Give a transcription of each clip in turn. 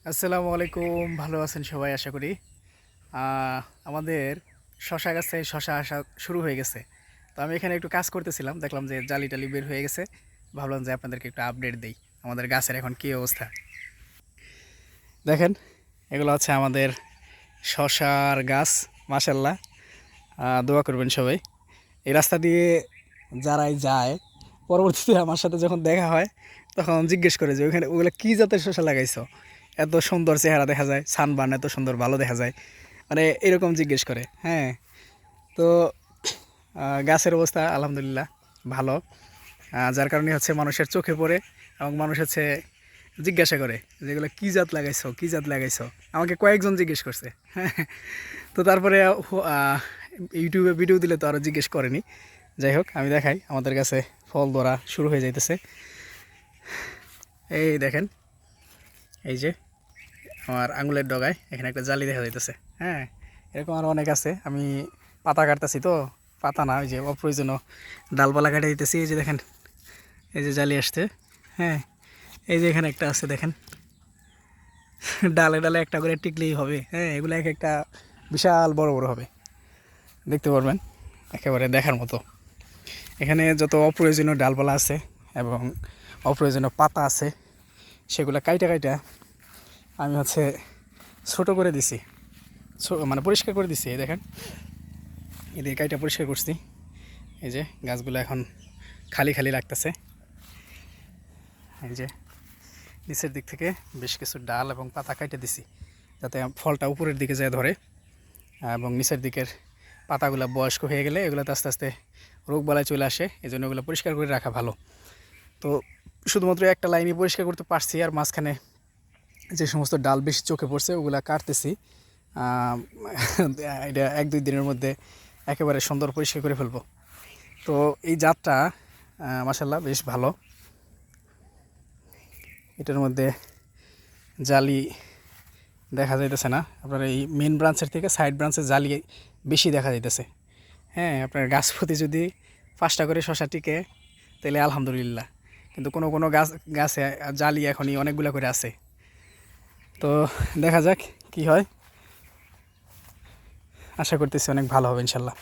আসসালামু আলাইকুম, ভালো আছেন সবাই আশা করি। আমাদের শশা গাছে শশা আসা শুরু হয়ে গেছে। তো আমি এখানে একটু কাজ করতেছিলাম, দেখলাম যে জালি টালি বের হয়ে গেছে। ভাবলাম যে আপনাদেরকে একটু আপডেট দেই আমাদের গাছের এখন কী অবস্থা। দেখেন, এগুলো হচ্ছে আমাদের শশার গাছ। মাশাল্লাহ, দোয়া করবেন সবাই। এই রাস্তা দিয়ে যারাই যায়, পরবর্তীতে আমার সাথে যখন দেখা হয় তখন জিজ্ঞেস করে যে ওইখানে ওগুলো কী জাতের শসা লাগাইছো, এত সুন্দর চেহারা দেখা যায়, সানবার্ন এত সুন্দর ভালো দেখা যায়, মানে এরকম জিজ্ঞেস করে। হ্যাঁ, তো গাছের অবস্থা আলহামদুলিল্লাহ ভালো, যার কারণে হচ্ছে মানুষের চোখে পড়ে এবং মানুষ হচ্ছে জিজ্ঞাসা করে যেগুলো কী জাত লাগাইছো, কী জাত লাগাইছো। আমাকে কয়েকজন জিজ্ঞেস করছে। হ্যাঁ, তো তারপরে ইউটিউবে ভিডিও দিলে তো আরও জিজ্ঞেস করেনি। যাই হোক, আমি দেখাই, আমাদের কাছে ফল ধরা শুরু হয়ে যাইতেছে। এই দেখেন, এই যে আমার আঙুলের ডগায় এখানে একটা জালি দেখা যাইতেছে। হ্যাঁ, এরকম আরও অনেক আছে। আমি পাতা কাটতেছি, তো পাতা না, ওই যে অপ্রয়োজনীয় ডালপালা কাটে দিতেছি। এই যে দেখেন, এই যে জালি আসছে। হ্যাঁ, এই যে এখানে একটা আছে দেখেন, ডালে ডালে একটা করে টিকলেই হবে। হ্যাঁ, এগুলো এক একটা বিশাল বড় বড় হবে, দেখতে পারবেন, একেবারে দেখার মতো। এখানে যত অপ্রয়োজনীয় ডালপালা আছে এবং অপ্রয়োজনীয় পাতা আছে, সেগুলো কাইটা কাইটা আমি হচ্ছে ছোটো করে দিছি, মানে পরিষ্কার করে দিছি। এই দেখেন, এদিকে কাইটা পরিষ্কার করছি। এই যে গাছগুলো এখন খালি খালি লাগতেছে। এই যে নিচের দিক থেকে বেশ কিছু ডাল এবং পাতা কাইটে দিছি, যাতে ফলটা উপরের দিকে যায় ধরে, এবং নিচের দিকের পাতাগুলো বয়স্ক হয়ে গেলে এগুলোতে আস্তে আস্তে রোগ বালাই চলে আসে। এই জন্য এগুলো পরিষ্কার করে রাখা ভালো। তো শুধুমাত্র একটা লাইনই পরিষ্কার করতে পারছি, আর মাঝখানে যে সমস্ত ডাল বেশি চোখে পড়ছে ওগুলা কাটতেছি। এটা 1-2 দিনের মধ্যে একেবারে সুন্দর পরিষ্কার করে ফেলবো। তো এই জাতটা মাশাল্লাহ বেশ ভালো। এটার মধ্যে জালি দেখা যাইতেছে না, আপনার এই মেন ব্রাঞ্চের থেকে সাইড ব্রাঞ্চে জালি বেশি দেখা যাইতেছে। হ্যাঁ, আপনার গাছ প্রতি যদি 5টা করে শশা টিকে তাহলে আলহামদুলিল্লাহ, কিন্তু কোনো কোনো গাছে জালি এখনই অনেকগুলো করে আছে। তো দেখা যাক কি হয়, আশা করতেছি অনেক ভালো হবে ইনশাল্লাহ।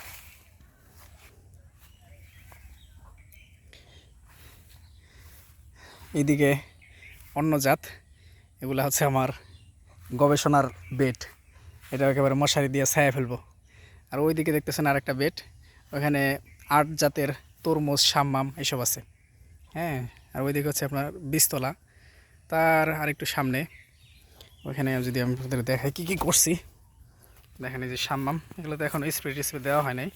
এইদিকে অন্য জাত, এগুলো হচ্ছে আমার গবেষণার বেড। এটা একেবারে মশারি দিয়ে ছায়া ফেলবো। আর ওইদিকে দেখতেছেন আরেকটা বেড, ওখানে 8 জাতের তরমুজ, সাম্মাম এসব আছে। হ্যাঁ, আর ওইদিকে হচ্ছে আপনার বীজতলা। তার আরেকটু সামনে ওইখানে যদি আমি আপনাদের দেখাই কী কী করছি, দেখেন এই যে সাম্মাম, এগুলো তো এখন স্প্রে টিস্প্রে দেওয়া হয় নাই,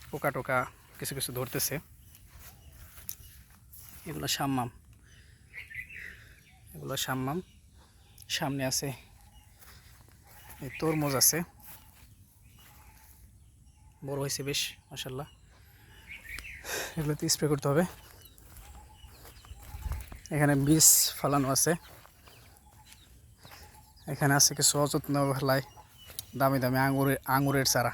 পোকা টোকা কিছু কিছু ধরতেছে। এগুলো সাম্মাম, এগুলো সাম্মাম। সামনে আছে এই তরমুজ আছে, বড় হয়েছে বেশ মাশাল্লাহ। এগুলোতে স্প্রে করতে হবে। এখানে বীজ ফালানো আছে। এখানে আছে কিছু অযত্ন ফেলায় দামি দামি আঙুরের চারা।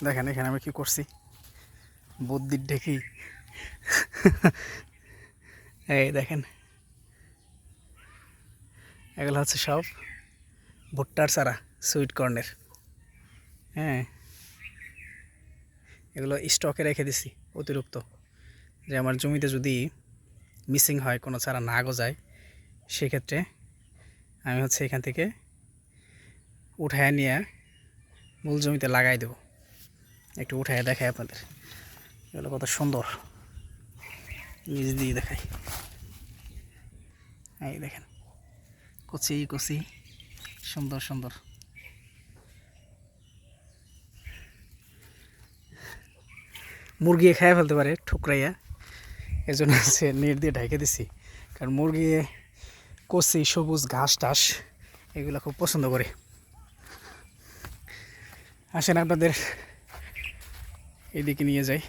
দেখেন এখানে আমি কি করছি, বুদ্ধির ঢেকি। এই দেখেন, এগুলো হচ্ছে সব ভুট্টার চারা, সুইট কর্নের। হ্যাঁ, এগুলো স্টকে রেখে দিছি অতিরিক্ত, যে আমার জমিতে যদি মিসিং হয়, কোনো চারা না গজায়, সেক্ষেত্রে আমি হচ্ছে এখান থেকে উঠায় নিয়ে মূল জমিতে লাগাই দেব। একটু উঠায় দেখাই আপনাদের, এগুলো কত সুন্দর, নিজ দিয়ে দেখাই। এই দেখেন, কচি কচি, সুন্দর সুন্দর। মুরগি খেয়ে ফেলতে পারে ঠুকরাইয়া, এই জন্য হচ্ছে নেট দিয়ে ঢেকে দিছি। কারণ মুরগি কচি সবুজ ঘাস টাস এগুলো খুব পছন্দ করে। আসেন আপনাদের এদিকে নিয়ে যাই।